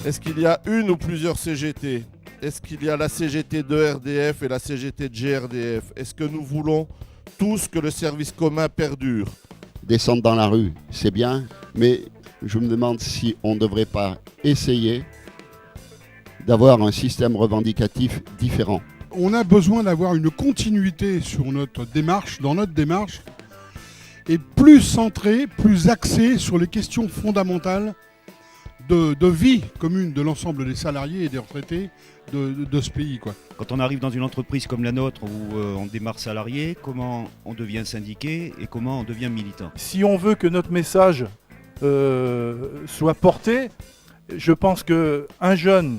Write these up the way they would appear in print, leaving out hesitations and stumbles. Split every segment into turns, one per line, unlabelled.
Est-ce qu'il y a une ou plusieurs CGT? Est-ce qu'il y a la CGT de RDF et la CGT de GRDF? Est-ce que nous voulons tous que le service commun perdure?
Descendre dans la rue, c'est bien, mais je me demande si on ne devrait pas essayer d'avoir un système revendicatif différent.
On a besoin d'avoir une continuité sur notre démarche, dans notre démarche, et plus centrée, plus axée sur les questions fondamentales de vie commune de l'ensemble des salariés et des retraités de ce pays, quoi.
Quand on arrive dans une entreprise comme la nôtre où on démarre salarié, comment on devient syndiqué et comment on devient militant?
Si on veut que notre message soit porté, je pense qu'un jeune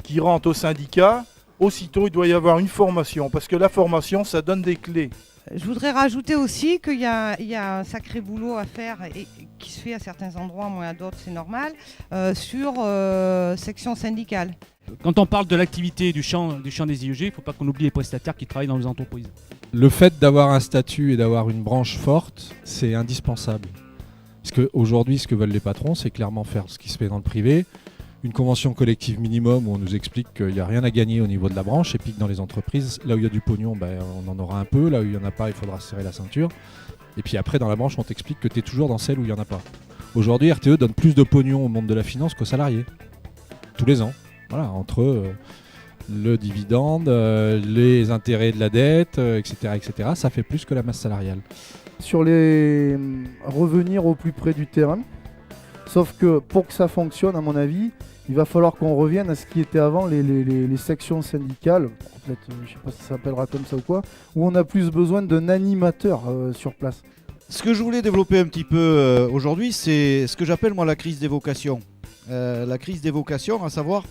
qui rentre au syndicat, aussitôt il doit y avoir une formation, parce que la formation ça donne des clés.
Je voudrais rajouter aussi qu'il y a un sacré boulot à faire et qui se fait à certains endroits, moins à d'autres, c'est normal, sur section syndicale.
Quand on parle de l'activité du champ des IEG, il ne faut pas qu'on oublie les prestataires qui travaillent dans les entreprises.
Le fait d'avoir un statut et d'avoir une branche forte, c'est indispensable. Parce qu'aujourd'hui, ce que veulent les patrons, c'est clairement faire ce qui se fait dans le privé, une convention collective minimum où on nous explique qu'il n'y a rien à gagner au niveau de la branche, et puis que dans les entreprises, là où il y a du pognon, on en aura un peu, là où il n'y en a pas, il faudra serrer la ceinture. Et puis après, dans la branche, on t'explique que tu es toujours dans celle où il n'y en a pas. Aujourd'hui, RTE donne plus de pognon au monde de la finance qu'aux salariés. Tous les ans. Voilà, entre le dividende, les intérêts de la dette, etc., ça fait plus que la masse salariale.
Sur les revenir au plus près du terrain, sauf que pour que ça fonctionne, à mon avis, il va falloir qu'on revienne à ce qui était avant les sections syndicales, peut-être, je ne sais pas si ça s'appellera comme ça ou quoi, où on a plus besoin d'un animateur sur place.
Ce que je voulais développer un petit peu aujourd'hui, c'est ce que j'appelle moi la crise des vocations. La crise des vocations, à savoir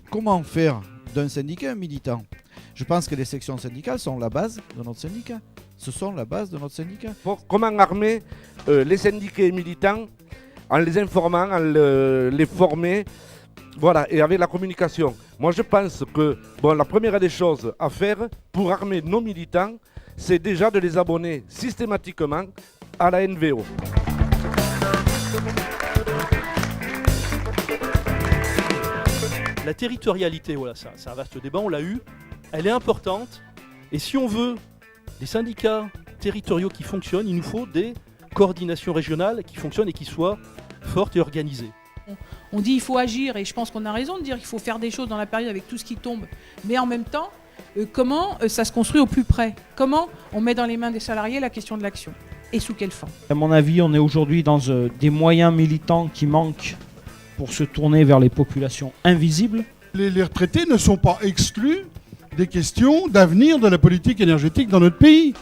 comment faire d'un syndicat un militant. Je pense que les sections syndicales sont la base de notre syndicat. Ce sont la base de notre syndicat.
Comment armer les syndiqués militants en les informant, en les former, voilà, et avec la communication. Moi je pense que la première des choses à faire pour armer nos militants, c'est déjà de les abonner systématiquement à la NVO.
La territorialité, voilà, c'est un vaste débat, on l'a eu, elle est importante, et si on veut des syndicats territoriaux qui fonctionnent, il nous faut des coordinations régionales qui fonctionnent et qui soient fortes et organisées.
On dit il faut agir, et je pense qu'on a raison de dire qu'il faut faire des choses dans la période avec tout ce qui tombe, mais en même temps, comment ça se construit au plus près? Comment on met dans les mains des salariés la question de l'action? Et sous quelle forme?
À mon avis, on est aujourd'hui dans des moyens militants qui manquent pour se tourner vers les populations invisibles.
Les retraités ne sont pas exclus des questions d'avenir de la politique énergétique dans notre pays.